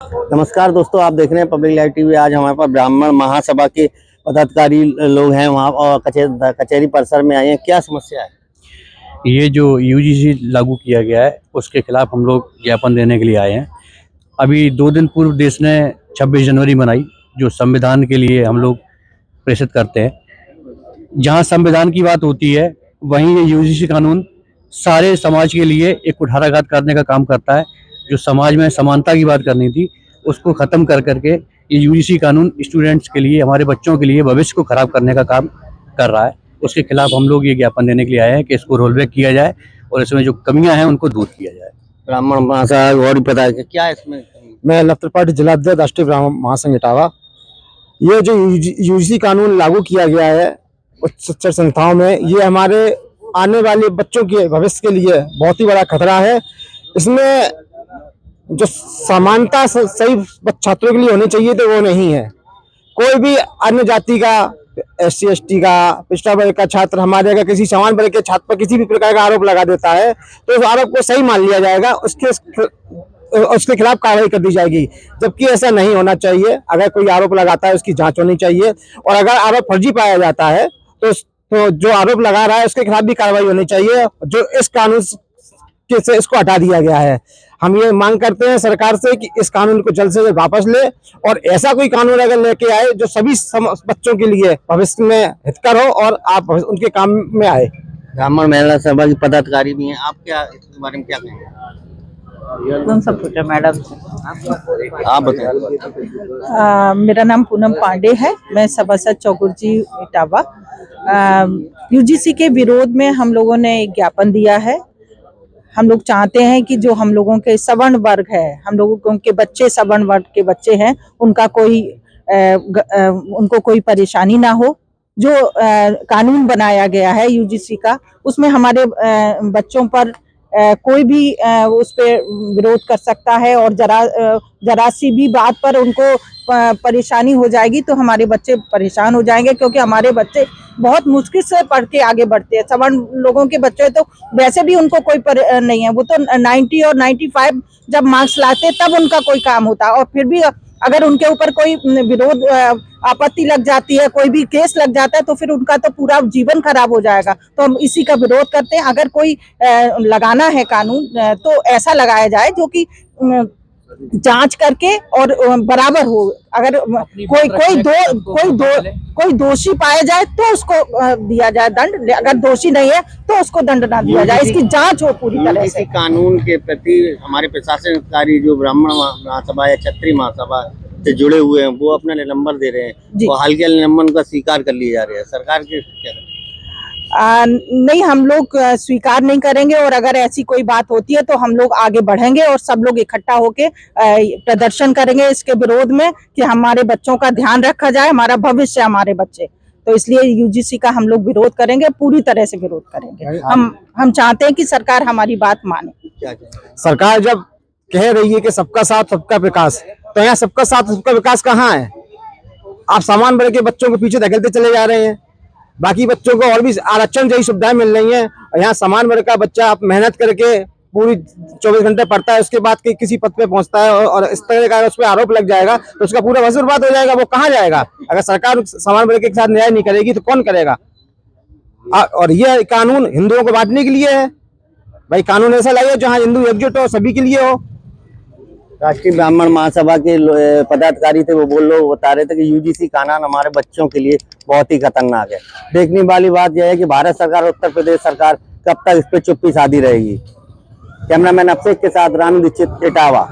नमस्कार दोस्तों, आप देख रहे हैं पब्लिक लाइव टीवी। आज हमारे पास ब्राह्मण महासभा के पदाधिकारी लोग हैं वहाँ और कचहरी परिसर में आए हैं। क्या समस्या है? ये जो यूजीसी लागू किया गया है उसके खिलाफ हम लोग ज्ञापन देने के लिए आए हैं। अभी 2 दिन पूर्व देश ने 26 जनवरी मनाई, जो संविधान के लिए हम लोग प्रेषित करते हैं। जहाँ संविधान की बात होती है वहीं ये यूजीसी कानून सारे समाज के लिए एक कुठाराघात करने का काम करता है। जो समाज में समानता की बात करनी थी उसको ख़त्म कर करके ये यूजीसी कानून स्टूडेंट्स के लिए, हमारे बच्चों के लिए भविष्य को ख़राब करने का काम कर रहा है। उसके खिलाफ हम लोग ये ज्ञापन देने के लिए आए हैं कि इसको रोल बैक किया जाए और इसमें जो कमियां हैं उनको दूर किया जाए। ब्राह्मण महासभा और भी पता है कि क्या है इसमें? मैं लफ्त पार्टी जिलाध्यक्ष राष्ट्रीय ब्राह्मण महासंघ इटावा। ये जो यूजीसी कानून लागू किया गया है उच्च शिक्षा संस्थाओं में, ये हमारे आने वाले बच्चों के भविष्य के लिए बहुत ही बड़ा खतरा है। इसमें जो समानता सही छात्रों के लिए होनी चाहिए तो वो नहीं है। कोई भी अन्य जाति का, SC ST का, पिछड़ा वर्ग का छात्र हमारे अगर किसी समान वर्ग के छात्र पर किसी भी प्रकार का आरोप लगा देता है तो उस आरोप को सही मान लिया जाएगा, उसके खिलाफ कार्रवाई कर दी जाएगी। जबकि ऐसा नहीं होना चाहिए। अगर कोई आरोप लगाता है उसकी जांच होनी चाहिए और अगर आरोप फर्जी पाया जाता है तो जो आरोप लगा रहा है उसके खिलाफ भी कार्रवाई होनी चाहिए। जो इस कानून से इसको हटा दिया गया है, हम ये मांग करते हैं सरकार से कि इस कानून को जल्द से जल्द वापस ले और ऐसा कोई कानून अगर लेके आए जो सभी बच्चों के लिए भविष्य में हितकर हो और आप उनके काम में आए। ब्राह्मण महिला सभा की पदाधिकारी भी हैं, आप क्या इसके बारे में क्या कहेंगे? कौन सा पूछा मैडम? आप बताएं। मेरा नाम पूनम पांडे है, मैं सभासद चौगुर्जी इटावा। यूजीसी के विरोध में हम लोगों ने एक ज्ञापन दिया है। हम लोग चाहते हैं कि जो हम लोगों के सवर्ण वर्ग है, हम लोगों के बच्चे सवर्ण वर्ग के बच्चे हैं, उनको कोई परेशानी ना हो। जो कानून बनाया गया है यूजीसी का, उसमें हमारे बच्चों पर कोई भी उस पे विरोध कर सकता है और जरा सी भी बात पर उनको परेशानी हो जाएगी तो हमारे बच्चे परेशान हो जाएंगे, क्योंकि हमारे बच्चे बहुत मुश्किल से पढ़ के आगे बढ़ते हैं। सवर्ण लोगों के बच्चे तो वैसे भी उनको कोई नहीं है, वो तो 90 और 95 जब मार्क्स लाते तब उनका कोई काम होता है। और फिर भी अगर उनके ऊपर कोई विरोध आपत्ति लग जाती है, कोई भी केस लग जाता है तो फिर उनका तो पूरा जीवन खराब हो जाएगा। तो हम इसी का विरोध करते हैं। अगर कोई लगाना है कानून तो ऐसा लगाया जाए जो कि जांच करके और बराबर हो। अगर कोई दोषी पाया जाए तो उसको दिया जाए दंड, अगर दोषी नहीं है तो उसको दंड ना दिया जाए। इसकी जांच हो पूरी तरह से। कानून के प्रति हमारे प्रशासन अधिकारी जो ब्राह्मण महासभा या क्षत्रिय महासभा से जुड़े हुए हैं वो अपना निलंबन दे रहे हैं, वो हाल के निलंबन का स्वीकार कर लिए जा रहे हैं। सरकार के क्या नहीं, हम लोग स्वीकार नहीं करेंगे और अगर ऐसी कोई बात होती है तो हम लोग आगे बढ़ेंगे और सब लोग इकट्ठा होके प्रदर्शन करेंगे इसके विरोध में कि हमारे बच्चों का ध्यान रखा जाए, हमारा भविष्य, हमारे बच्चे। तो इसलिए यूजीसी का हम लोग विरोध करेंगे, पूरी तरह से विरोध करेंगे। हम चाहते हैं कि सरकार हमारी बात माने। सरकार जब कह रही है कि सबका साथ सबका विकास, तो यहाँ सबका साथ सबका विकास कहाँ है? आप समान वर्ग के बच्चों के पीछे धकेलते चले जा रहे हैं। बाकी बच्चों को और भी आरक्षण जैसी सुविधाएं मिल रही हैं और यहाँ समान वर्ग का बच्चा आप मेहनत करके पूरी 24 घंटे पढ़ता है, उसके बाद किसी पद पे पहुंचता है और इस तरह का उस पर आरोप लग जाएगा तो उसका पूरा भविष्य बर्बाद हो जाएगा। वो कहाँ जाएगा? अगर सरकार समान वर्ग के साथ न्याय नहीं करेगी तो कौन करेगा? और ये कानून हिंदुओं को बांटने के लिए है। भाई कानून ऐसा लाइए जहाँ हिंदू एकजुट हो, सभी के लिए हो। राष्ट्रीय ब्राह्मण महासभा के पदाधिकारी थे, वो बता रहे थे कि यूजीसी कानून हमारे बच्चों के लिए बहुत ही खतरनाक है। देखने वाली बात यह है कि भारत सरकार और उत्तर प्रदेश सरकार कब तक इस पर चुप्पी साधी रहेगी। कैमरामैन अभिषेक के साथ रानू दीक्षित, इटावा।